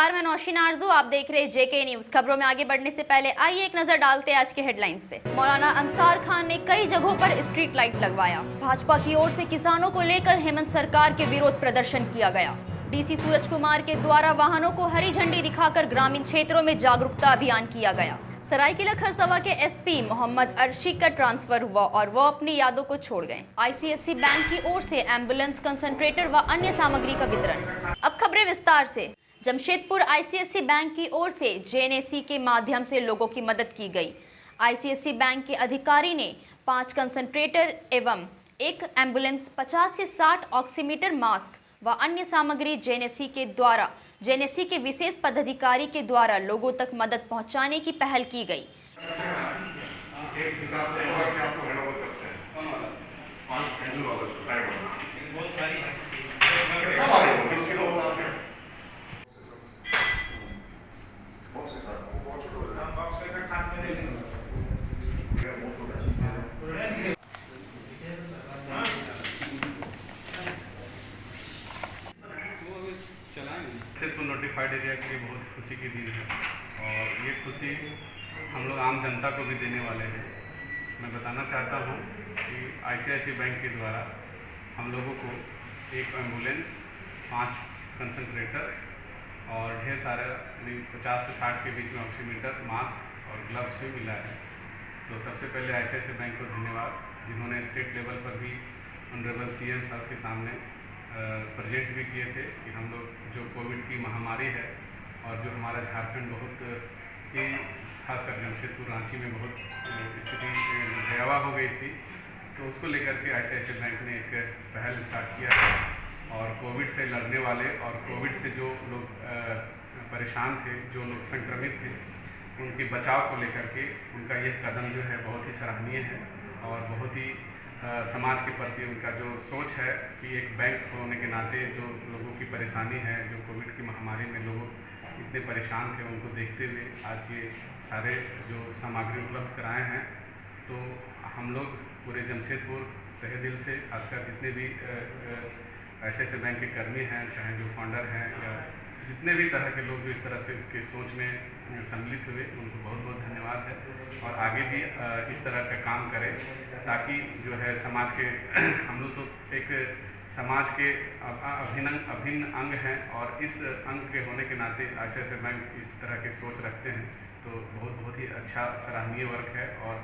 नमस्कार, मैं नौशीन आरजू। आप देख रहे हैं जेके न्यूज। खबरों में आगे बढ़ने से पहले आइए एक नजर डालते हैं आज के हेडलाइंस पे। मौलाना अंसार खान ने कई जगहों पर स्ट्रीट लाइट लगवाया। भाजपा की ओर से किसानों को लेकर हेमंत सरकार के विरोध प्रदर्शन किया गया। डीसी सूरज कुमार के द्वारा वाहनों को हरी झंडी दिखाकर ग्रामीण क्षेत्रों में जागरूकता अभियान किया गया। सरायकेला खरसावां के एसपी मोहम्मद अर्शी का ट्रांसफर हुआ और वो अपनी यादों को छोड़ गए। आईसीएससी बैंक की ओर से एम्बुलेंस, कंसंट्रेटर व अन्य सामग्री का वितरण। अब खबरें विस्तार से। जमशेदपुर आईसीएससी बैंक की ओर से जेएनएसी के माध्यम से लोगों की मदद की गई। आईसीएससी बैंक के अधिकारी ने 5 कंसंट्रेटर एवं 1 एम्बुलेंस, 50 से 60 ऑक्सीमीटर, मास्क व अन्य सामग्री जेएनएसी के विशेष पदाधिकारी के द्वारा लोगों तक मदद पहुंचाने की पहल की गई। जमशेदपुर नोटिफाइड एरिया के लिए बहुत खुशी की दिन है और ये खुशी हम लोग आम जनता को भी देने वाले हैं। मैं बताना चाहता हूँ कि आईसीआईसी बैंक के द्वारा हम लोगों को 1 एम्बुलेंस, 5 कंसंट्रेटर और ढेर सारे 50 से 60 के बीच में ऑक्सीमीटर, मास्क और ग्लव्स भी मिला है। तो सबसे पहले आईसीआईसी बैंक को धन्यवाद, जिन्होंने स्टेट लेवल पर भी ऑनरेबल सीएम साहब के सामने प्रेजेंट भी किए थे कि हम लोग जो कोविड की महामारी है और जो हमारा झारखंड बहुत ही खासकर जमशेदपुर, रांची में बहुत स्थिति भयावह हो गई थी, तो उसको लेकर के आईसीआईसी बैंक ने एक पहल स्टार्ट किया है और कोविड से लड़ने वाले और कोविड से जो लोग परेशान थे, जो लोग संक्रमित थे, उनके बचाव को लेकर के उनका यह कदम जो है बहुत ही सराहनीय है और बहुत ही समाज के प्रति उनका जो सोच है कि एक बैंक होने के नाते जो लोगों की परेशानी है, जो कोविड की महामारी में लोग इतने परेशान थे, उनको देखते हुए आज ये सारे जो सामग्री उपलब्ध कराए हैं। तो हम लोग पूरे जमशेदपुर तहे दिल से, खासकर जितने भी ऐसे बैंक के कर्मी हैं, चाहे जो फाउंडर हैं या जितने भी तरह के लोग जो इस तरह से के सोच में सम्मिलित हुए, उनको बहुत बहुत धन्यवाद है और आगे भी इस तरह का काम करें ताकि जो है समाज के हम लोग तो एक समाज के अभिन्न अंग हैं और इस अंग के होने के नाते आईसीआईसी बैंक इस तरह के सोच रखते हैं। तो बहुत ही अच्छा सराहनीय वर्क है और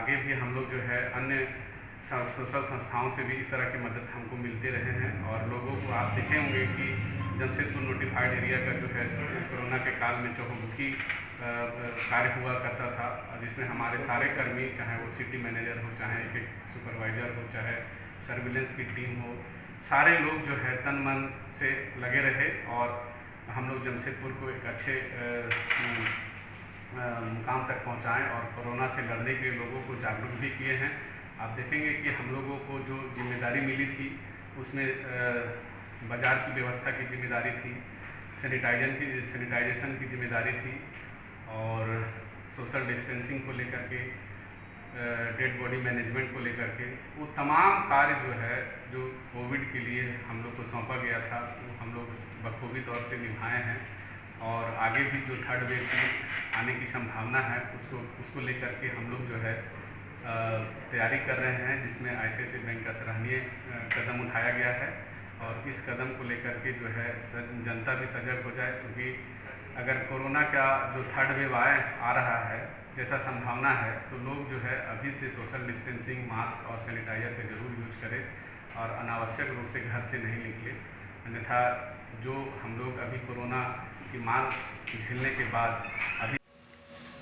आगे भी हम लोग जो है अन्य सोशल संस्थाओं से भी इस तरह की मदद हमको मिलते रहे हैं और लोगों को आप देखे होंगे कि जमशेदपुर नोटिफाइड एरिया का जो है कोरोना के काल में चहुमुखी कार्य हुआ करता था, जिसमें हमारे सारे कर्मी, चाहे वो सिटी मैनेजर हो, चाहे एक सुपरवाइजर हो, चाहे सर्विलेंस की टीम हो, सारे लोग जो है तन मन से लगे रहे और हम लोग जमशेदपुर को एक अच्छे मुकाम तक पहुंचाएं और कोरोना से लड़ने के लिए लोगों को जागरूक भी किए हैं। आप देखेंगे कि हम लोगों को जो जिम्मेदारी मिली थी उसमें बाज़ार की व्यवस्था की जिम्मेदारी थी, सैनिटाइजेशन की जिम्मेदारी थी और सोशल डिस्टेंसिंग को लेकर के, डेड बॉडी मैनेजमेंट को लेकर के, वो तमाम कार्य जो है जो कोविड के लिए हम लोग को सौंपा गया था, वो हम लोग बखूबी तौर से निभाए हैं और आगे भी जो थर्ड वेव की आने की संभावना है उसको लेकर के हम लोग जो है तैयारी कर रहे हैं, जिसमें आईसीआईसी बैंक का सराहनीय कदम उठाया गया है और इस कदम को लेकर के जो है जनता भी सजग हो जाए, क्योंकि अगर कोरोना का जो थर्ड वेव आ रहा है जैसा संभावना है, तो लोग जो है अभी से सोशल डिस्टेंसिंग, मास्क और सैनिटाइजर का जरूर यूज करें और अनावश्यक रूप से घर से नहीं निकले। अन्यथा जो हम लोग अभी कोरोना की मार झेलने के बाद अभी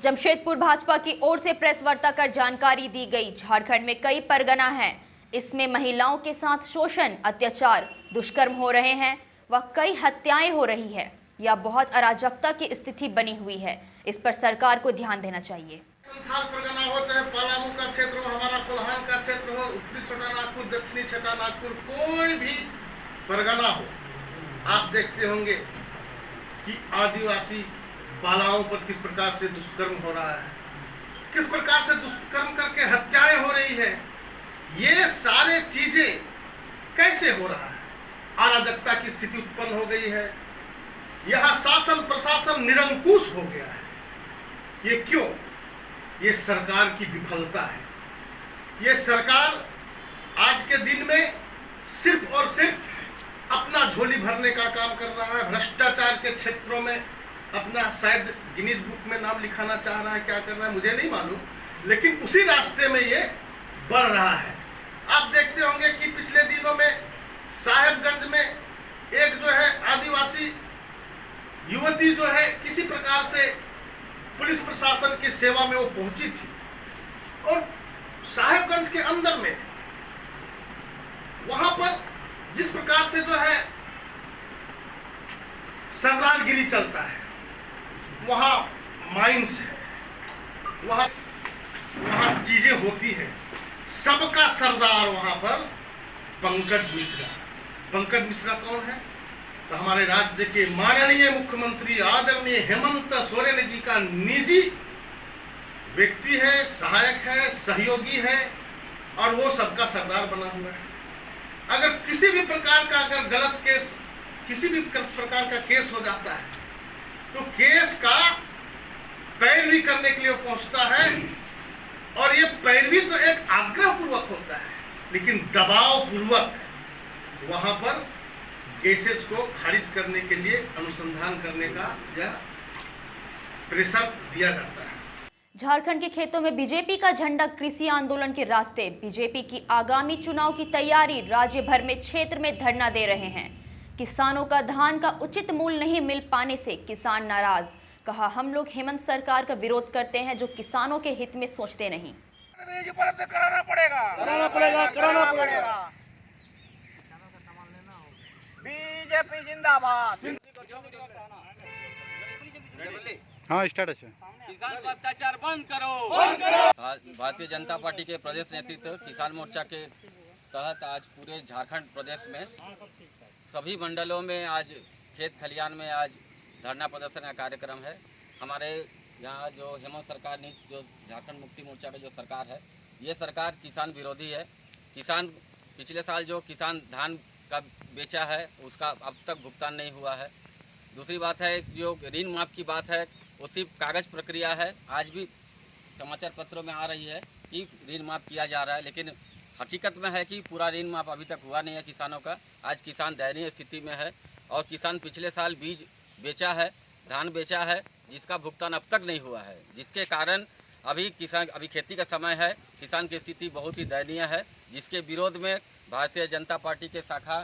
जमशेदपुर भाजपा की ओर से प्रेस वार्ता कर जानकारी दी गई। झारखंड में कई परगना हैं, इसमें महिलाओं के साथ शोषण, अत्याचार, दुष्कर्म हो रहे हैं व कई हत्याएं हो रही है या बहुत अराजकता की स्थिति बनी हुई है। इस पर सरकार को ध्यान देना चाहिए। संथाल परगना हो, चाहे पलामू का क्षेत्र हो, हमारा कोल्हान का क्षेत्र हो, उत्तरी छोटा नागपुर, दक्षिणी छोटा नागपुर, कोई भी परगना हो, आप देखते होंगे कि आदिवासी बालाओं पर किस प्रकार से दुष्कर्म हो रहा है, किस प्रकार से दुष्कर्म करके हत्याएं हो रही है। ये सारे चीजें कैसे हो रहा है, अराजकता की स्थिति उत्पन्न हो गई है। यहाँ शासन प्रशासन निरंकुश हो गया है। ये क्यों? ये सरकार की विफलता है। ये सरकार आज के दिन में सिर्फ और सिर्फ अपना झोली भरने का काम कर रहा है। भ्रष्टाचार के क्षेत्रों में अपना शायद गिनीज बुक में नाम लिखाना चाह रहा है, क्या कर रहा है मुझे नहीं मालूम, लेकिन उसी रास्ते में ये बढ़ रहा है। आप देखते होंगे कि पिछले दिनों में साहेबगंज में एक जो है आदिवासी युवती जो है किसी प्रकार से पुलिस प्रशासन की सेवा में वो पहुंची थी, और साहेबगंज के अंदर में वहां पर जिस प्रकार से जो है सरदारगिरी चलता है, वहां माइंस है, वहां चीजें होती है। सबका सरदार वहां पर पंकज मिश्रा। पंकज मिश्रा कौन है? तो हमारे राज्य के माननीय मुख्यमंत्री आदरणीय हेमंत सोरेन जी का निजी व्यक्ति है, सहायक है, सहयोगी है, और वो सबका सरदार बना हुआ है। अगर किसी भी प्रकार का अगर गलत केस, किसी भी प्रकार का केस हो जाता है, तो केस का पैरवी करने के लिए पहुंचता है, और ये पैरवी तो एक आग्रह पूर्वक होता है, लेकिन दबाव पूर्वक वहां पर केसेज को खारिज करने के लिए अनुसंधान करने का या प्रेशर दिया जाता है। झारखंड के खेतों में बीजेपी का झंडा कृषि आंदोलन के रास्ते। बीजेपी की आगामी चुनाव की तैयारी। राज्य भर में क्षेत्र में धरना दे रहे हैं। किसानों का धान का उचित मूल्य नहीं मिल पाने से किसान नाराज। कहा, हम लोग हेमंत सरकार का विरोध करते हैं जो किसानों के हित में सोचते नहीं। कराना पड़ेगा। बीजेपी जिंदाबाद। हाँ, स्टार्ट है। किसान को अत्याचार बंद करो। भारतीय जनता पार्टी के प्रदेश नेतृत्व किसान मोर्चा के तहत आज पूरे झारखंड प्रदेश में सभी मंडलों में आज खेत खलियान में आज धरना प्रदर्शन का कार्यक्रम है। हमारे यहाँ जो हेमंत सरकार ने, जो झारखंड मुक्ति मोर्चा का जो सरकार है, ये सरकार किसान विरोधी है। किसान पिछले साल जो किसान धान का बेचा है उसका अब तक भुगतान नहीं हुआ है। दूसरी बात है जो ऋण माफ की बात है, वो सिर्फ कागज प्रक्रिया है। आज भी समाचार पत्रों में आ रही है कि ऋण माफ किया जा रहा है, लेकिन हकीकत में है कि पूरा ऋण माफ अभी तक हुआ नहीं है किसानों का। आज किसान दयनीय स्थिति में है, और किसान पिछले साल बीज बेचा है, धान बेचा है, जिसका भुगतान अब तक नहीं हुआ है, जिसके कारण अभी खेती का समय है, किसान की स्थिति बहुत ही दयनीय है, जिसके विरोध में भारतीय जनता पार्टी के शाखा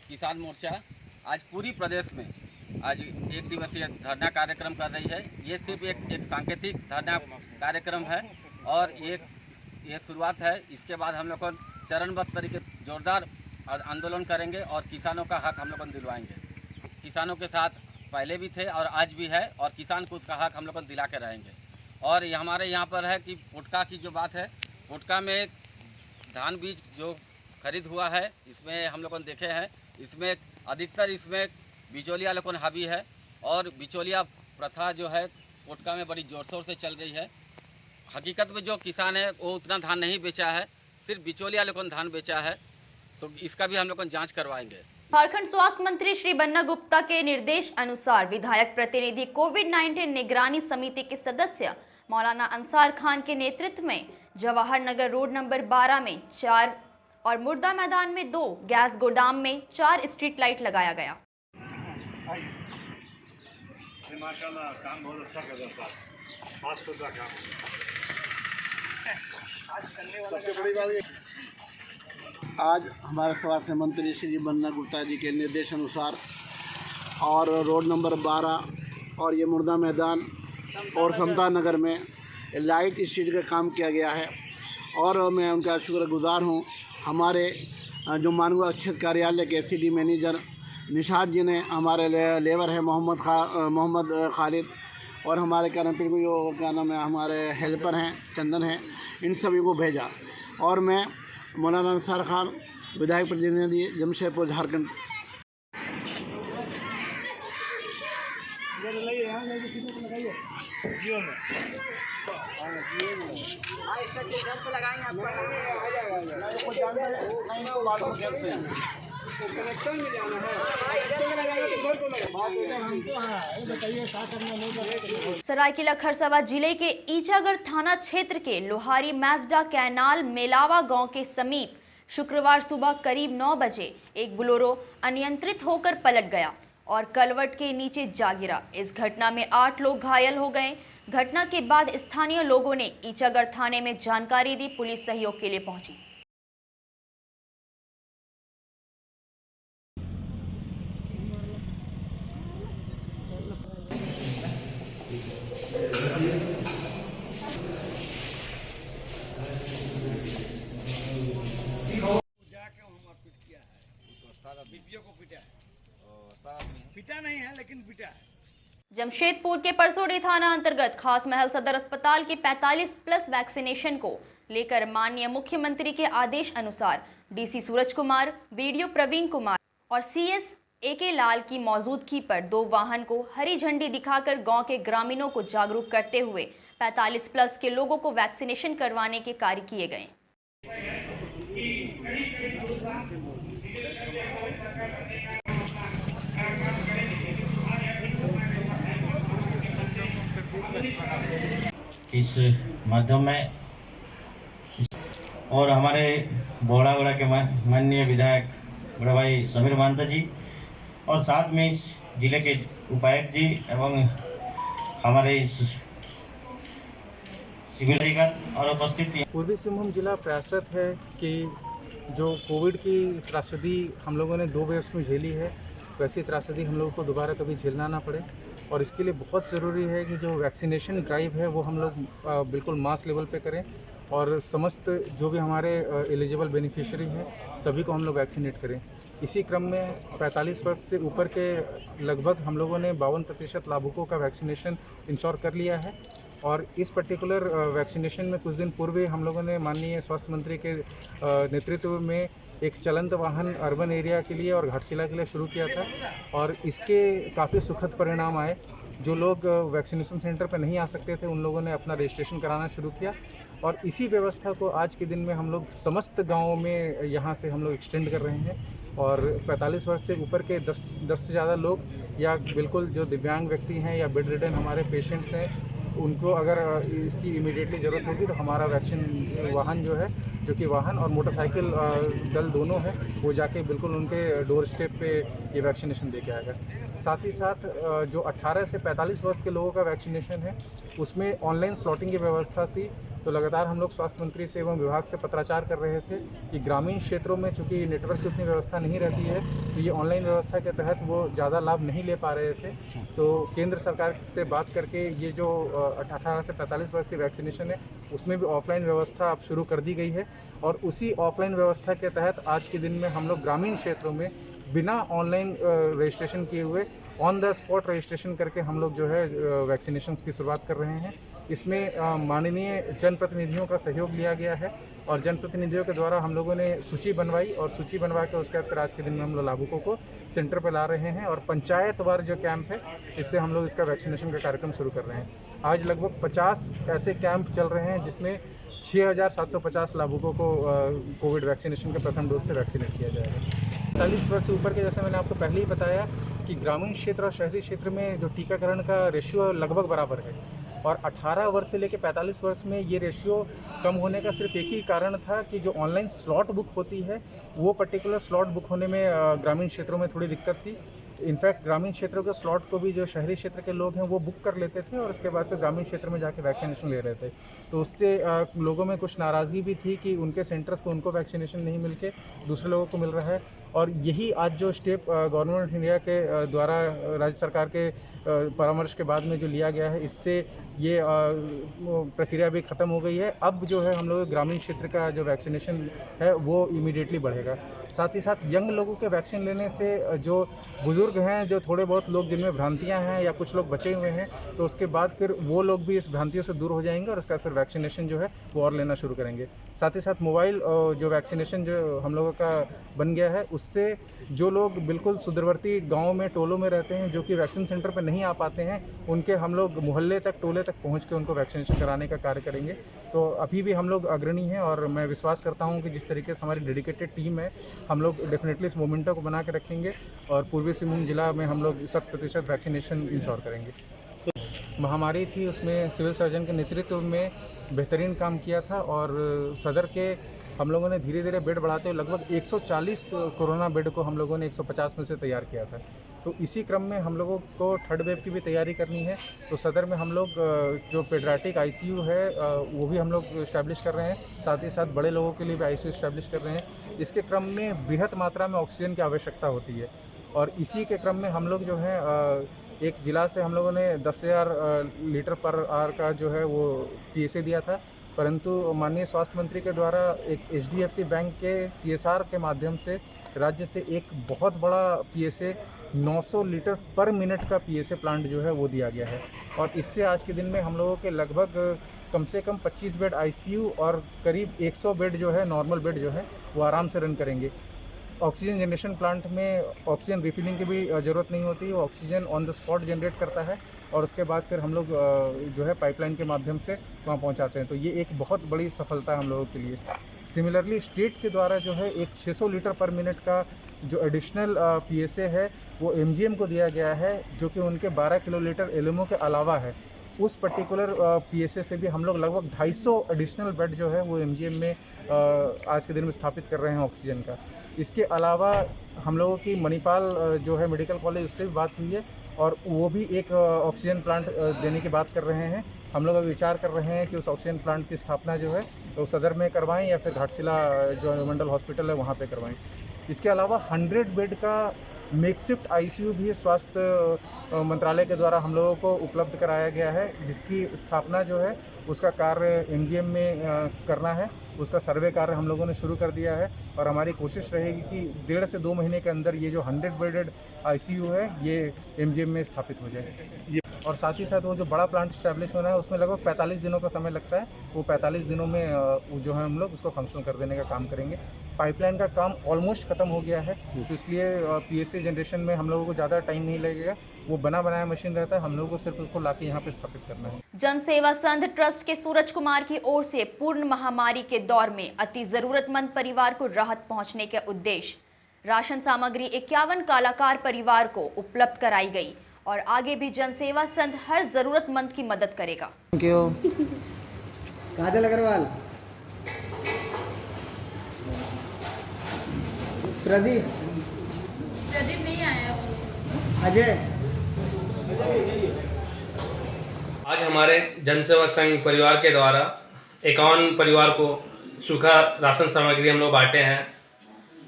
किसान मोर्चा आज पूरी प्रदेश में आज एक दिवसीय धरना कार्यक्रम कर रही है। ये सिर्फ एक सांकेतिक धरना कार्यक्रम है, और ये शुरुआत है। इसके बाद हम लोग को चरणबद्ध तरीके जोरदार आंदोलन करेंगे, और किसानों का हक हम लोग को दिलवाएंगे। किसानों के साथ पहले भी थे और आज भी है, और किसान को उसका हक हम लोग को दिला के रहेंगे। और ये हमारे यहाँ पर है कि पुटका की जो बात है, पुटका में धान बीज जो खरीद हुआ है, इसमें हम लोगों ने देखे हैं, इसमें अधिकतर इसमें बिचौलिया लोगों हावी है, और बिचौलिया प्रथा जो है पुटका में बड़ी जोर शोर से चल रही है। हकीकत में जो किसान है वो उतना धान नहीं बेचा है, सिर्फ बिचौलिया लोगों ने धान बेचा है, तो इसका भी हम लोग जांच करवाएंगे। झारखंड स्वास्थ्य मंत्री श्री बन्ना गुप्ता के निर्देश अनुसार विधायक प्रतिनिधि कोविड-19 निगरानी समिति के सदस्य मौलाना अंसार खान के नेतृत्व में जवाहर नगर रोड नंबर 12 में 4 और मुर्दा मैदान में 2, गैस गोदाम में 4 स्ट्रीट लाइट लगाया गया। माशाल्लाह, काम बहुत अच्छा कर रहा है। सबसे बड़ी बात आज हमारे स्वास्थ्य मंत्री श्री बन्ना गुप्ता जी के निर्देश अनुसार और रोड नंबर 12 और ये मुर्दा मैदान और समता नगर में लाइट स्ट्रीट का काम किया गया है, और मैं उनका शुक्रगुजार हूँ। हमारे जो मानवा क्षेत्र कार्यालय के सिटी मैनेजर निशाद जी ने, हमारे लेबर है मोहम्मद खालिद, और हमारे कर्मचारी को जो क्या नाम है हमारे हेल्पर हैं चंदन हैं, इन सभी को भेजा। और मैं मौलाना अंसार खान विधायक प्रतिनिधि जमशेदपुर झारखंड। सरायकेला खरसावां जिले के ईचागढ़ थाना क्षेत्र के लोहारी मैजडा कैनाल मेलावा गांव के समीप शुक्रवार सुबह करीब 9 बजे एक बोलेरो अनियंत्रित होकर पलट गया और कलवट के नीचे जा गिरा। इस घटना में 8 लोग घायल हो गए। घटना के बाद स्थानीय लोगों ने ईचागढ़ थाने में जानकारी दी। पुलिस सहयोग के लिए पहुंची। पिटा नहीं है लेकिन पिटा है। जमशेदपुर के परसोड़ी थाना अंतर्गत खास महल सदर अस्पताल के 45+ वैक्सीनेशन को लेकर माननीय मुख्यमंत्री के आदेश अनुसार डीसी सूरज कुमार, बीडीओ प्रवीण कुमार और सीएस AK लाल की मौजूदगी पर 2 वाहन को हरी झंडी दिखाकर गांव के ग्रामीणों को जागरूक करते हुए 45+ के लोगों को वैक्सीनेशन करवाने के कार्य किए गए। इस माध्यम में और हमारे बोड़ागढ़ के माननीय विधायक बड़े भाई समीर महंता जी और साथ में इस जिले के उपायुक्त जी एवं हमारे इस सिविल अधिकारी और उपस्थित पूर्वी सिंहभूम जिला प्रयासरत है कि जो कोविड की त्रासदी हम लोगों ने 2 वेव्स में झेली है, वैसी त्रासदी हम लोगों को दोबारा कभी झेलना ना पड़े। और इसके लिए बहुत ज़रूरी है कि जो वैक्सीनेशन ड्राइव है वो हम लोग बिल्कुल मास लेवल पे करें और समस्त जो भी हमारे एलिजिबल बेनिफिशियरी हैं सभी को हम लोग वैक्सीनेट करें। इसी क्रम में 45 वर्ष से ऊपर के लगभग हम लोगों ने 52% लाभुकों का वैक्सीनेशन इंश्योर कर लिया है। और इस पर्टिकुलर वैक्सीनेशन में कुछ दिन पूर्व हम लोगों ने माननीय स्वास्थ्य मंत्री के नेतृत्व में एक चलंत वाहन अर्बन एरिया के लिए और घाटशिला के लिए शुरू किया था और इसके काफ़ी सुखद परिणाम आए। जो लोग वैक्सीनेशन सेंटर पर नहीं आ सकते थे उन लोगों ने अपना रजिस्ट्रेशन कराना शुरू किया और इसी व्यवस्था को आज के दिन में हम लोग समस्त गाँवों में यहाँ से हम लोग एक्सटेंड कर रहे हैं। और 45 वर्ष से ऊपर के 10 से ज़्यादा लोग या बिल्कुल जो दिव्यांग व्यक्ति हैं या बेड रिडन हमारे पेशेंट्स हैं उनको अगर इसकी इमीडिएटली ज़रूरत होगी तो हमारा वैक्सीन वाहन जो है, जो कि वाहन और मोटरसाइकिल दल दोनों है, वो जाके बिल्कुल उनके डोर स्टेप पे ये वैक्सीनेशन दे के आएगा। साथ ही साथ जो 18 से 45 वर्ष के लोगों का वैक्सीनेशन है उसमें ऑनलाइन स्लॉटिंग की व्यवस्था थी। तो लगातार हम लोग स्वास्थ्य मंत्री से एवं विभाग से पत्राचार कर रहे थे कि ग्रामीण क्षेत्रों में चूँकि नेटवर्क की उतनी व्यवस्था नहीं रहती है तो ये ऑनलाइन व्यवस्था के तहत वो ज़्यादा लाभ नहीं ले पा रहे थे। तो केंद्र सरकार से बात करके ये जो 18 से 45 वर्ष की वैक्सीनेशन है उसमें भी ऑफलाइन व्यवस्था अब शुरू कर दी गई है और उसी ऑफलाइन व्यवस्था के तहत आज के दिन में हम लोग ग्रामीण क्षेत्रों में बिना ऑनलाइन रजिस्ट्रेशन किए हुए ऑन द स्पॉट रजिस्ट्रेशन करके हम लोग जो है वैक्सीनेशन की शुरुआत कर रहे हैं। इसमें माननीय जनप्रतिनिधियों का सहयोग लिया गया है और जनप्रतिनिधियों के द्वारा हम लोगों ने सूची बनवाई और सूची बनवा के उसके बाद आज के दिन में हम लोग लाभुकों को सेंटर पर ला रहे हैं और पंचायतवार जो कैंप है इससे हम लोग इसका वैक्सीनेशन का कार्यक्रम शुरू कर रहे हैं। आज लगभग 50 ऐसे कैंप चल रहे हैं जिसमें 6,750 लाभुकों को कोविड वैक्सीनेशन के प्रथम डोज से वैक्सीनेट किया जाएगा। 40 वर्ष से ऊपर के, जैसे मैंने आपको पहले ही बताया कि ग्रामीण क्षेत्र और शहरी क्षेत्र में जो टीकाकरण का रेशियो लगभग बराबर है और 18 वर्ष से लेकर 45 वर्ष में ये रेशियो कम होने का सिर्फ एक ही कारण था कि जो ऑनलाइन स्लॉट बुक होती है वो पर्टिकुलर स्लॉट बुक होने में ग्रामीण क्षेत्रों में थोड़ी दिक्कत थी। इनफैक्ट ग्रामीण क्षेत्रों के स्लॉट को भी जो शहरी क्षेत्र के लोग हैं वो बुक कर लेते थे और उसके बाद फिर ग्रामीण क्षेत्र में जाके वैक्सीनेशन ले रहे थे। तो उससे लोगों में कुछ नाराज़गी भी थी कि उनके सेंटर्स पे उनको वैक्सीनेशन नहीं मिल के दूसरे लोगों को मिल रहा है। और यही आज जो स्टेप गवर्नमेंट ऑफ इंडिया के द्वारा राज्य सरकार के परामर्श के बाद में जो लिया गया है इससे ये प्रक्रिया भी ख़त्म हो गई है। अब जो है हम लोग ग्रामीण क्षेत्र का जो वैक्सीनेशन है वो इमीडिएटली बढ़ेगा। साथ ही साथ यंग लोगों के वैक्सीन लेने से जो बुज़ुर्ग हैं, जो थोड़े बहुत लोग जिनमें भ्रांतियां हैं या कुछ लोग बचे हुए हैं, तो उसके बाद फिर वो लोग भी इस भ्रांतियों से दूर हो जाएंगे और उसका फिर वैक्सीनेशन जो है वो और लेना शुरू करेंगे। साथ ही साथ मोबाइल जो वैक्सीनेशन जो हम लोगों का बन गया है उससे जो लोग बिल्कुल सुदूरवर्ती गाँव में, टोलों में रहते हैं, जो कि वैक्सीन सेंटर पर नहीं आ पाते हैं, उनके हम लोग मोहल्ले तक, टोले तक पहुँच के उनको वैक्सीनेशन कराने का कार्य करेंगे। तो अभी भी हम लोग अग्रणी हैं और मैं विश्वास करता हूँ कि जिस तरीके से हमारी डेडिकेटेड टीम है, हम लोग डेफिनेटली इस मोमेंटम को बना के रखेंगे और पूर्वी सिंहभूम जिला में हम लोग 100% वैक्सीनेशन इंश्योर करेंगे। महामारी थी, उसमें सिविल सर्जन के नेतृत्व में बेहतरीन काम किया था और सदर के हम लोगों ने धीरे धीरे बेड बढ़ाते हुए लगभग 140 कोरोना बेड को हम लोगों ने 150 में से तैयार किया था। तो इसी क्रम में हम लोगों को थर्ड वेव की भी तैयारी करनी है। तो सदर में हम लोग जो पेडियाट्रिक आईसीयू है वो भी हम लोग इस्टेब्लिश कर रहे हैं, साथ ही साथ बड़े लोगों के लिए भी आईसीयू इस्टेब्लिश कर रहे हैं। इसके क्रम में बृहत मात्रा में ऑक्सीजन की आवश्यकता होती है और इसी के क्रम में हम लोग जो है एक ज़िला से हम लोगों ने 10,000 लीटर पर आवर का जो है वो PSA दिया था, परंतु माननीय स्वास्थ्य मंत्री के द्वारा एक HDFC बैंक के CSR के माध्यम से राज्य से एक बहुत बड़ा PSA 900 लीटर पर मिनट का PSA प्लांट जो है वो दिया गया है और इससे आज के दिन में हम लोगों के लगभग कम से कम 25 बेड ICU और करीब 100 बेड जो है नॉर्मल बेड जो है वो आराम से रन करेंगे। ऑक्सीजन जनरेशन प्लांट में ऑक्सीजन रिफिलिंग की भी ज़रूरत नहीं होती, वो oxygen on the spot generate करता है और उसके बाद फिर हम लोग जो है पाइपलाइन के माध्यम से वहाँ पहुँचाते हैं। तो ये एक बहुत बड़ी सफलता है हम लोगों के लिए। सिमिलरली स्टेट के द्वारा जो है एक 600 लीटर पर मिनट का जो एडिशनल PSA है वो MGM को दिया गया है, जो कि उनके 12 किलोलीटर LMO के अलावा है। उस पर्टिकुलर PSA से भी हम लोग लगभग 250 एडिशनल बेड जो है वो MGM में आज के दिन में स्थापित कर रहे हैं ऑक्सीजन का। इसके अलावा हम लोगों की मणिपाल जो है मेडिकल कॉलेज, उससे भी बात हुई है और वो भी एक ऑक्सीजन प्लांट देने की बात कर रहे हैं। हम लोग अभी विचार कर रहे हैं कि उस ऑक्सीजन प्लांट की स्थापना जो है तो सदर में करवाएं या फिर घाटशिला जो मंडल हॉस्पिटल है वहाँ पे करवाएं। इसके अलावा 100 बेड का मेकशिफ्ट ICU भी स्वास्थ्य मंत्रालय के द्वारा हम लोगों को उपलब्ध कराया गया है, जिसकी स्थापना जो है उसका कार्य MGM में करना है। उसका सर्वे कार्य हम लोगों ने शुरू कर दिया है और हमारी कोशिश रहेगी कि 1.5 से 2 महीने के अंदर ये जो 100 बेडेड ICU है ये MGM में स्थापित हो जाए। और साथ ही साथ वो जो बड़ा प्लांट स्टैब्लिश होना है उसमें लगभग 45 दिनों का समय लगता है। वो 45 दिनों में जो है हम लोग उसको फंक्शनल कर देने का काम करेंगे। पाइपलाइन का काम ऑलमोस्ट ख़त्म हो गया है, तो इसलिए PSA जनरेशन में हम लोगों को ज़्यादा टाइम नहीं लगेगा। वो बना बनाया मशीन रहता है, हम लोगों को सिर्फ उसको लाके यहाँ पे स्थापित करना है। जन सेवा संघ ट्रस्ट के सूरज कुमार की ओर से पूर्ण महामारी के दौर में अति जरूरतमंद परिवार को राहत पहुँचने के उद्देश्य राशन सामग्री 51 कलाकार परिवार को उपलब्ध कराई गई और आगे भी जन सेवा संघ हर जरूरतमंद की मदद करेगा। Thank you. काजल अग्रवाल, प्रदीप नहीं आया। अजय। आज हमारे जनसेवा संघ परिवार के द्वारा 51 परिवार को सूखा राशन सामग्री हम लोग बांटे हैं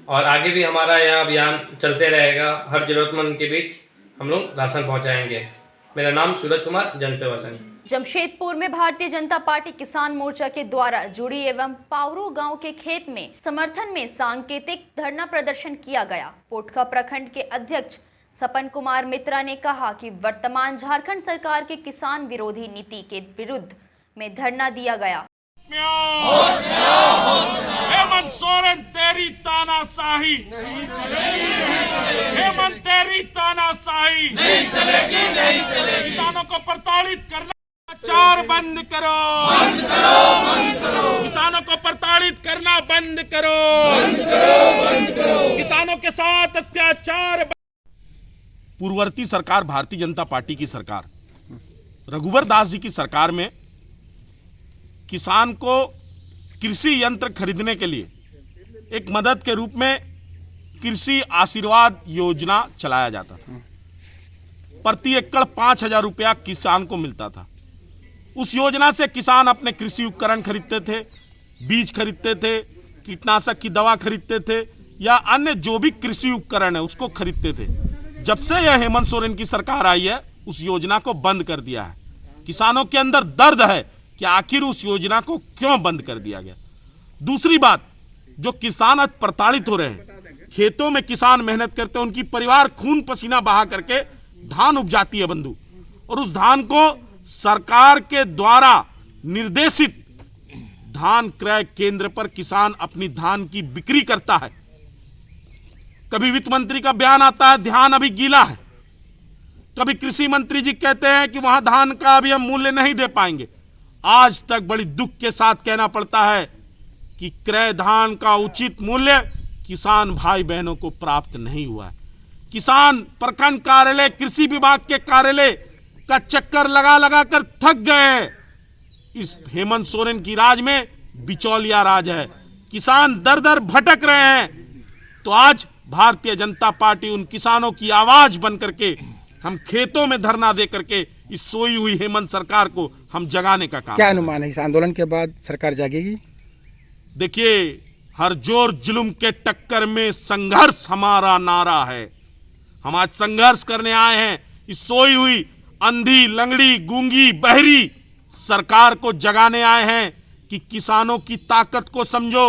और आगे भी हमारा यह अभियान चलते रहेगा। हर जरूरतमंद के बीच हम लोग राशन पहुंचाएंगे। मेरा नाम सूरज कुमार, जनसेवा संघ। जमशेदपुर में भारतीय जनता पार्टी किसान मोर्चा के द्वारा जुड़ी एवं पावरू गांव के खेत में समर्थन में सांकेतिक धरना प्रदर्शन किया गया। पोटका प्रखंड के अध्यक्ष सपन कुमार मित्रा ने कहा कि वर्तमान झारखंड सरकार के किसान विरोधी नीति के विरुद्ध में धरना दिया गया। हेमंत सोरेन तेरी तानाशाही नहीं चलेगी, हेमंत तेरी तानाशाही नहीं चलेगी, नहीं चलेगी। किसानों को प्रताड़ित करना अत्याचार बंद करो, बंद करो, बंद करो। किसानों को प्रताड़ित करना बंद करो, बंद करो, बंद करो। किसानों के साथ अत्याचार। पूर्ववर्ती सरकार भारतीय जनता पार्टी की सरकार, रघुवर दास जी की सरकार में किसान को कृषि यंत्र खरीदने के लिए एक मदद के रूप में कृषि आशीर्वाद योजना चलाया जाता था। प्रति एकड़ 5,000 रुपया किसान को मिलता था। उस योजना से किसान अपने कृषि उपकरण खरीदते थे, बीज खरीदते थे, कीटनाशक की दवा खरीदते थे या अन्य जो भी कृषि उपकरण है उसको खरीदते थे। जब से यह हेमंत सोरेन की सरकार आई है उस योजना को बंद कर दिया है। किसानों के अंदर दर्द है कि आखिर उस योजना को क्यों बंद कर दिया गया। दूसरी बात, जो किसान आज प्रताड़ित हो रहे हैं, खेतों में किसान मेहनत करते हैं, उनकी परिवार खून पसीना बहा करके धान उपजाती है बंधु, और उस धान को सरकार के द्वारा निर्देशित धान क्रय केंद्र पर किसान अपनी धान की बिक्री करता है। कभी वित्त मंत्री का बयान आता है धान अभी गीला है, कभी कृषि मंत्री जी कहते हैं कि वहां धान का अभी हम मूल्य नहीं दे पाएंगे। आज तक बड़ी दुख के साथ कहना पड़ता है कि क्रय धान का उचित मूल्य किसान भाई बहनों को प्राप्त नहीं हुआ है। किसान प्रखंड कार्यालय, कृषि विभाग के कार्यालय का चक्कर लगा लगा कर थक गए। इस हेमंत सोरेन की राज में बिचौलिया राज है, किसान दर दर भटक रहे हैं। तो आज भारतीय जनता पार्टी उन किसानों की आवाज बन करके हम खेतों में धरना दे करके इस सोई हुई हेमंत सरकार को हम जगाने का काम। क्या अनुमान है इस आंदोलन के बाद सरकार जागेगी? देखिए, हर जोर जुल्म के टक्कर में संघर्ष हमारा नारा है। हम आज संघर्ष करने आए हैं। इस सोई हुई अंधी, लंगड़ी, गूंगी, बहरी सरकार को जगाने आए हैं कि किसानों की ताकत को समझो।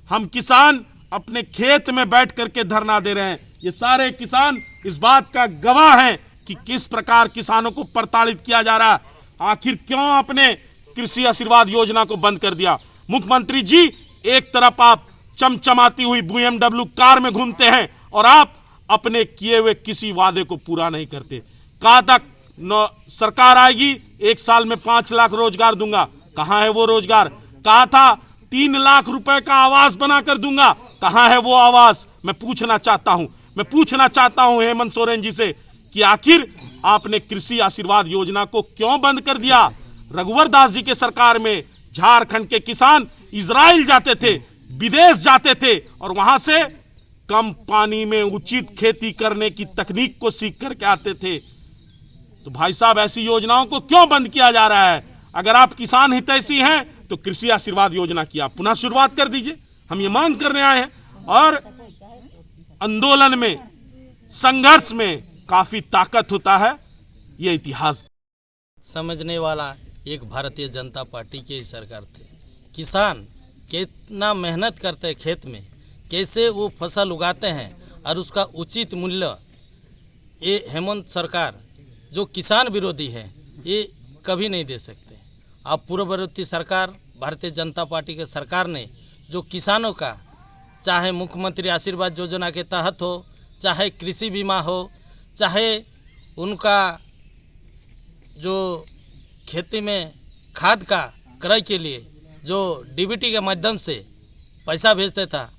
हम किसान अपने खेत में बैठ करके धरना दे रहे हैं। ये सारे किसान इस बात का गवाह हैं कि किस प्रकार किसानों को प्रताड़ित किया जा रहा है। आखिर क्यों अपने कृषि आशीर्वाद योजना को बंद कर दिया? मुख्यमंत्री जी, एक तरफ आप चमचमाती हुई BMW कार में घूमते हैं और आप अपने किए हुए किसी वादे को पूरा नहीं करते। कहा था सरकार आएगी 1 साल में 5 लाख रोजगार दूंगा, कहां है वो रोजगार? कहा था 3 लाख रुपए का आवास बनाकर दूंगा, कहां है वो आवास? मैं पूछना चाहता हूं हेमंत सोरेन जी से कि आखिर आपने कृषि आशीर्वाद योजना को क्यों बंद कर दिया? रघुवर दास जी के सरकार में झारखंड के किसान इजराइल जाते थे, विदेश जाते थे और वहां से कम पानी में उचित खेती करने की तकनीक को सीख करके आते थे। तो भाई साहब, ऐसी योजनाओं को क्यों बंद किया जा रहा है? अगर आप किसान हितैषी हैं तो कृषि आशीर्वाद योजना की आप पुनः शुरुआत कर दीजिए। हम ये मांग करने आए हैं और आंदोलन में, संघर्ष में काफी ताकत होता है, ये इतिहास समझने वाला एक भारतीय जनता पार्टी की सरकार थे। किसान कितना मेहनत करते हैं खेत में, कैसे वो फसल उगाते हैं और उसका उचित मूल्य ये हेमंत सरकार जो किसान विरोधी है ये कभी नहीं दे सकते। अब पूर्ववर्ती सरकार भारतीय जनता पार्टी के सरकार ने जो किसानों का, चाहे मुख्यमंत्री आशीर्वाद योजना के तहत हो, चाहे कृषि बीमा हो, चाहे उनका जो खेती में खाद का क्रय के लिए जो DBT के माध्यम से पैसा भेजते था,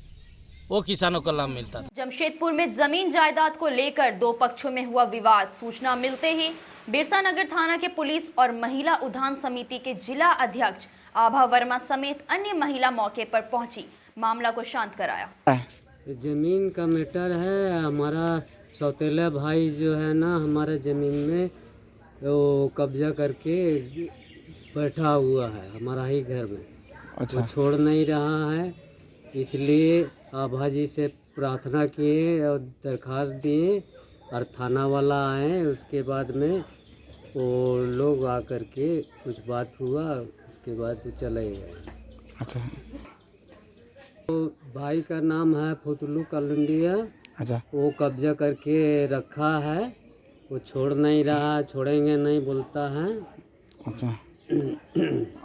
वो किसानों को लाभ मिलता था। जमशेदपुर में जमीन जायदाद को लेकर 2 पक्षों में हुआ विवाद। सूचना मिलते ही बिरसा नगर थाना के पुलिस और महिला उद्यान समिति के जिला अध्यक्ष आभा वर्मा समेत अन्य महिला मौके पर पहुंची, मामला को शांत कराया। जमीन का मैटर है। हमारा सौतेला भाई जो है ना, हमारे ज़मीन में वो कब्जा करके बैठा हुआ है हमारा ही घर में। अच्छा। वो छोड़ नहीं रहा है, इसलिए आभा जी से प्रार्थना किए और दरख्वास्त दिए और थाना वाला आए। उसके बाद में वो लोग आकर के कुछ बात हुआ, उसके बाद वो चले गए। अच्छा। तो भाई का नाम है फुतलू कलंडिया। अच्छा। वो कब्जा करके रखा है, वो छोड़ नहीं रहा, छोड़ेंगे नहीं बोलता है। अच्छा।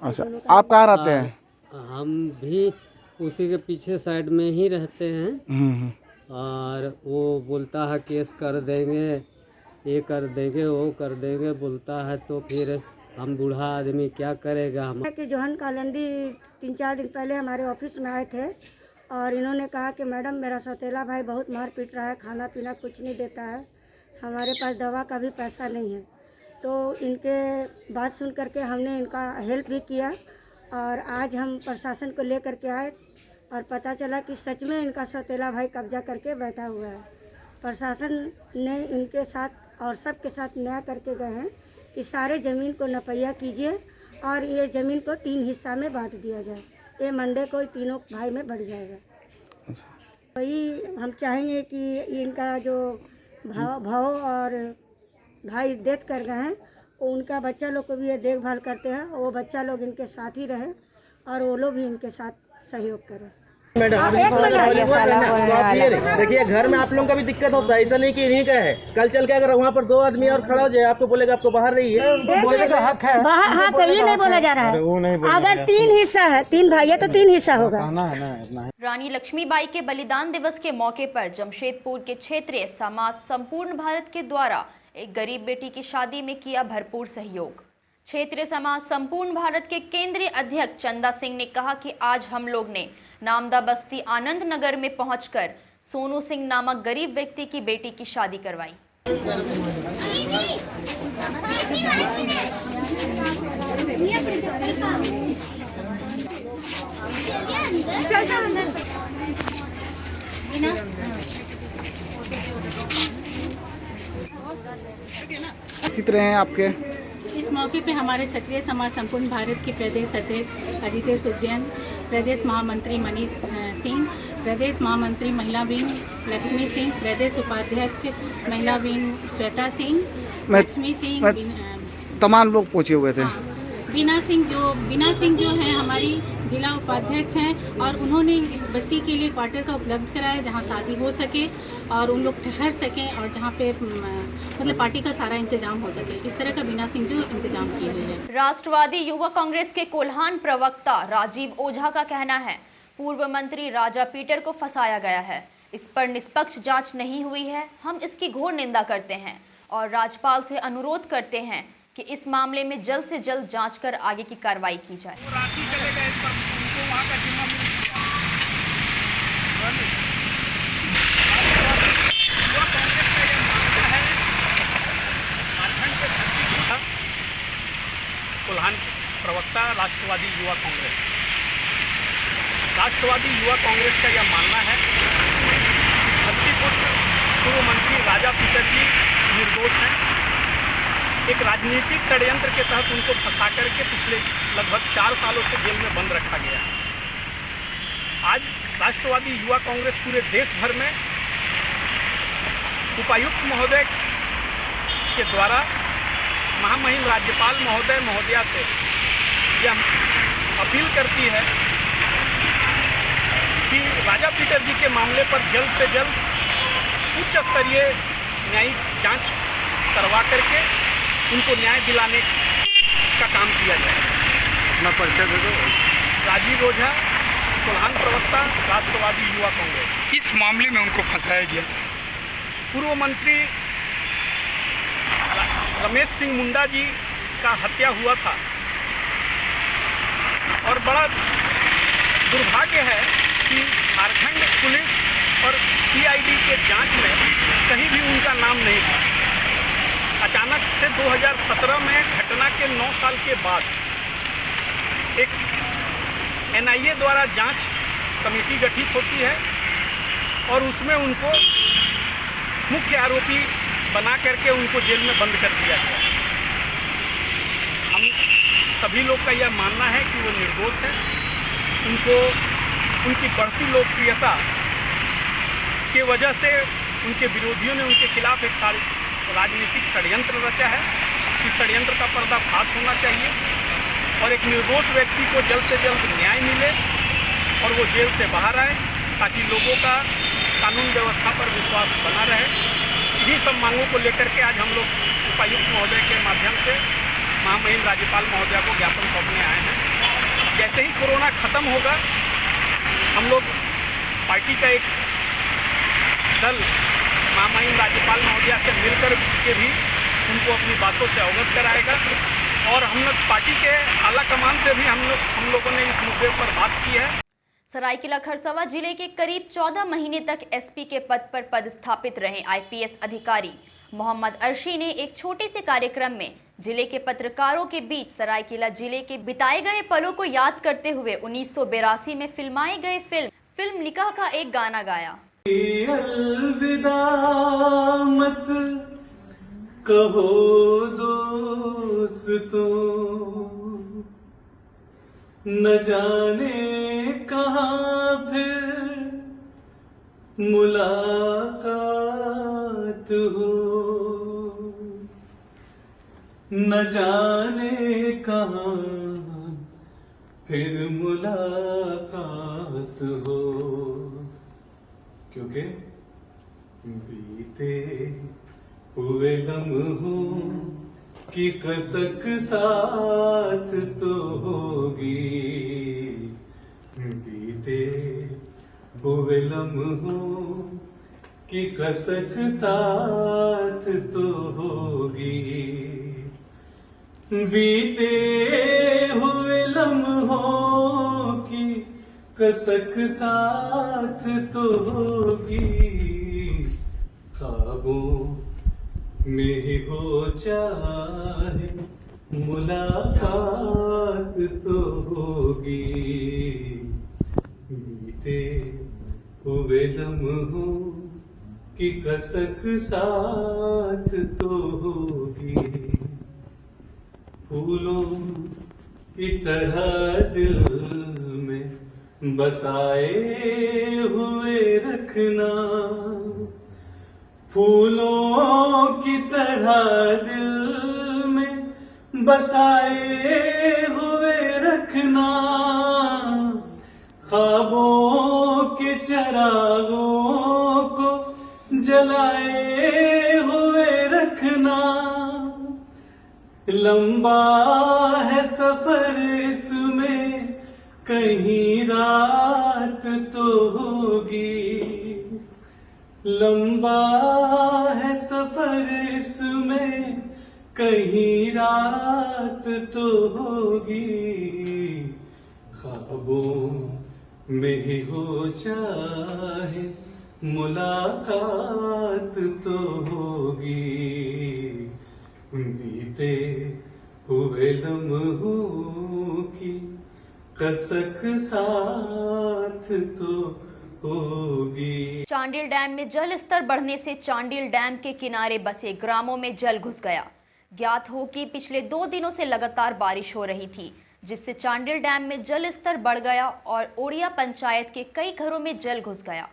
अच्छा, आप कहाँ रहते हैं? हम भी उसी के पीछे साइड में ही रहते हैं। और वो बोलता है केस कर देंगे, ये कर देंगे, वो कर देंगे बोलता है। तो फिर हम बूढ़ा आदमी क्या करेगा? हम कि जोहन कालंडी 3-4 दिन पहले हमारे ऑफिस में आए थे और इन्होंने कहा कि मैडम मेरा सौतेला भाई बहुत मार पीट रहा है, खाना पीना कुछ नहीं देता है, हमारे पास दवा का भी पैसा नहीं है। तो इनके बात सुन करके हमने इनका हेल्प भी किया और आज हम प्रशासन को ले करके आए और पता चला कि सच में इनका सौतेला भाई कब्जा करके बैठा हुआ है। प्रशासन ने इनके साथ और सबके साथ न्याय करके गए हैं कि सारे ज़मीन को नपैया कीजिए और ये ज़मीन को 3 हिस्सा में बांट दिया जाए। ये मंडे को तीनों भाई में बढ़ जाएगा। वही हम चाहेंगे कि इनका जो भाव और भाई डेथ कर गए हैं, उनका बच्चा लोग को भी ये देखभाल करते हैं, वो बच्चा लोग इनके साथ ही रहे और वो लोग भी इनके साथ सहयोग करें। मैडम तो आप ये देखिए, घर में आप लोगों का भी दिक्कत होता है, ऐसा नहीं कि इन्हीं का है। कल चल के अगर वहाँ पर 2 आदमी और खड़ा हो जाए, आपको बोलेगा आपको बाहर रहिए, बोलने का हक है। हाँ, ये नहीं बोला जा रहा है। अगर 3 हिस्सा है, 3 भाई है तो 3 हिस्सा होगा। रानी लक्ष्मीबाई के बलिदान दिवस के मौके पर जमशेदपुर के क्षेत्रीय समाज संपूर्ण भारत के द्वारा एक गरीब बेटी की शादी में किया भरपूर सहयोग। क्षेत्रीय समाज संपूर्ण भारत के केंद्रीय अध्यक्ष चंदा सिंह ने कहा कि आज हम लोग ने नामदा बस्ती आनंद नगर में पहुंचकर सोनू सिंह नामक गरीब व्यक्ति की बेटी की शादी करवाई। स्थित रहे हैं आपके इस मौके पे हमारे क्षत्रिय समाज संपूर्ण भारत के प्रदेश अध्यक्ष अजितेश उज्जैन, प्रदेश महामंत्री मनीष सिंह, प्रदेश महामंत्री महिला विंग लक्ष्मी सिंह, प्रदेश उपाध्यक्ष महिला विंग श्वेता सिंह, लक्ष्मी सिंह, तमाम लोग पहुंचे हुए थे। बीना सिंह जो हैं हमारी जिला उपाध्यक्ष हैं, और उन्होंने इस बच्ची के लिए क्वार्टर का उपलब्ध कराया जहां शादी हो सके और उन लोग ठहर सकें और जहां पे मतलब पार्टी का सारा इंतजाम हो सके। इस तरह का बीना सिंह जो इंतजाम किए हुए हैं। राष्ट्रवादी युवा कांग्रेस के कोल्हान प्रवक्ता राजीव ओझा का कहना है, पूर्व मंत्री राजा पीटर को फंसाया गया है, इस पर निष्पक्ष जांच नहीं हुई है। हम इसकी घोर निंदा करते हैं और राज्यपाल से अनुरोध करते हैं कि इस मामले में जल्द से जल्द जांच कर आगे की कार्रवाई की जाए। कोल्हान प्रवक्ता राष्ट्रवादी युवा कांग्रेस। राष्ट्रवादी युवा कांग्रेस का यह मानना है धरतीपुत्र पूर्व मंत्री राजा पीटर जी निर्दोष हैं। एक राजनीतिक षड्यंत्र के तहत उनको फंसा करके पिछले लगभग 4 सालों से जेल में बंद रखा गया। आज राष्ट्रवादी युवा कांग्रेस पूरे देश भर में उपायुक्त महोदय के द्वारा महामहिम राज्यपाल महोदया से यह अपील करती है कि राजा पीटर जी के मामले पर जल्द से जल्द उच्च स्तरीय न्यायिक जांच करवा करके उनको न्याय दिलाने का काम किया जाए। अपना परिचय दे दो। राजीव ओझा, कोल्हान प्रवक्ता, राष्ट्रवादी युवा कांग्रेस। किस मामले में उनको फंसाया गया? पूर्व मंत्री रमेश सिंह मुंडा जी का हत्या हुआ था और बड़ा दुर्भाग्य है कि झारखंड पुलिस और सीआईडी के जांच में कहीं भी उनका नाम नहीं था। अचानक से 2017 में घटना के 9 साल के बाद एक एनआईए द्वारा जांच कमेटी गठित होती है और उसमें उनको मुख्य आरोपी बना करके उनको जेल में बंद कर दिया गया। हम सभी लोग का यह मानना है कि वो निर्दोष है। उनको उनकी बढ़ती लोकप्रियता के वजह से उनके विरोधियों ने उनके खिलाफ एक राजनीतिक षड्यंत्र रचा है। इस षड्यंत्र का पर्दाफाश होना चाहिए और एक निर्दोष व्यक्ति को जल्द से जल्द न्याय मिले और वो जेल से बाहर आए ताकि लोगों का कानून व्यवस्था पर विश्वास बना रहे। इन्हीं सब मांगों को लेकर के आज हम लोग उपायुक्त महोदय के माध्यम से महामहिम राज्यपाल महोदया को ज्ञापन सौंपने आए हैं। जैसे ही कोरोना खत्म होगा हम लोग पार्टी का एक दल महामहिम राज्यपाल महोदया से मिलकर के भी उनको अपनी बातों से अवगत कराएगा और हम लोग पार्टी के आला कमान से भी हम लोगों ने इस मुद्दे पर बात की है। सरायकेला खरसावां जिले के करीब 14 महीने तक एसपी के पद पर पदस्थापित रहे आईपीएस अधिकारी मोहम्मद अर्शी ने एक छोटे से कार्यक्रम में जिले के पत्रकारों के बीच सरायकेला जिले के बिताए गए पलों को याद करते हुए 1982 में फिल्माए गए फिल्म निकाह का एक गाना गाया। अलविदा मत कहो दोस्तों, न जाने कहाँ फिर मुलाकात हो, न जाने कहाँ फिर मुलाकात हो। के बीते हुए लम्हों की कसक साथ तो होगी, बीते हुए लम्हों की कसक साथ तो होगी, बीते हुए लम्हों की कसक साथ तो होगी, ख्वाबों में ही हो चाहे मुलाकात तो होगी, बीते हुए लम्हों की कसक साथ तो होगी, फूलों की तरह दिल में बसाए हुए रखना, फूलों की तरह दिल में बसाए हुए रखना, ख्वाबों के चिरागों को जलाए हुए रखना, लंबा है सफर इसमें कहीं रात तो होगी, लंबा है सफर इसमें कहीं रात तो होगी, ख्वाबों में ही हो चाहे मुलाकात तो होगी, बीते हुए लम्हों की कसक साथ तो होगी। चांडिल डैम में जल स्तर बढ़ने से चांडिल डैम के किनारे बसे ग्रामों में जल घुस गया। ज्ञात हो कि पिछले 2 दिनों से लगातार बारिश हो रही थी, जिससे चांडिल डैम में जल स्तर बढ़ गया और ओड़िया पंचायत के कई घरों में जल घुस गया।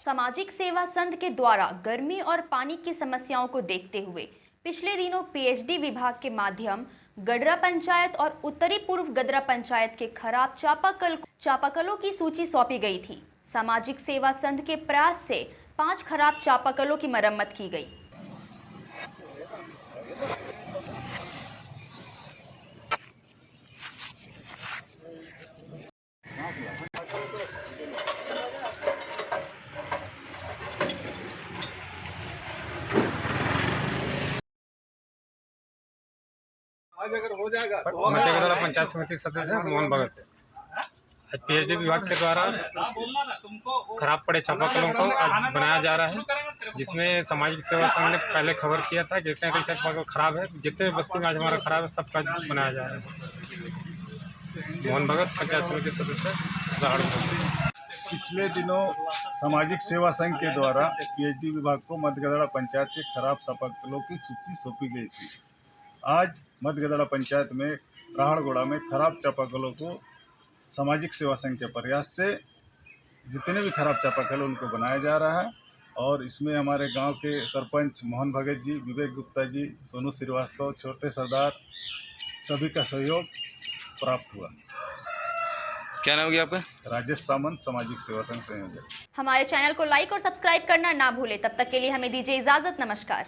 सामाजिक सेवा संघ के द्वारा गर्मी और पानी की समस्याओं को देखते हुए पिछले दिनों पीएचडी विभाग के माध्यम गडरा पंचायत और उत्तरी पूर्व गडरा पंचायत के खराब चापाकलों की सूची सौंपी गई थी। सामाजिक सेवा संघ के प्रयास से 5 खराब चापाकलों की मरम्मत की गई। आज अगर हो जाएगा मध्य गडरा पंचायत समिति सदस्य मोहन भगत। पीएचडी विभाग के द्वारा खराब पड़े चापाकलों को आज बनाया जा रहा है, जिसमें सामाजिक सेवा संघ ने पहले खबर किया था कि जितने चापाकल खराब है, जितने बस्ती में आज हमारा खराब है, सबका बनाया जा रहा है। मोहन भगत, पंचायत समिति सदस्य, राहड़। पिछले दिनों सामाजिक सेवा संघ के द्वारा पीएचडी विभाग को मध्य गडरा पंचायत के खराब चापाकलों की सूची सौंपी गई थी। आज मध्य गडरा पंचायत में राहड़गोड़ा में खराब चापाकलों को सामाजिक सेवा संघ के प्रयास से जितने भी खराब चापाकल उनको बनाया जा रहा है, और इसमें हमारे गांव के सरपंच मोहन भगत जी, विवेक गुप्ता जी, सोनू श्रीवास्तव, छोटे सरदार सभी का सहयोग प्राप्त हुआ। क्या नाम है आपका? राजेश सामंत, सामाजिक सेवा संघ संयोजक। हमारे चैनल को लाइक और सब्सक्राइब करना ना भूलें। तब तक के लिए हमें दीजिए इजाजत। नमस्कार।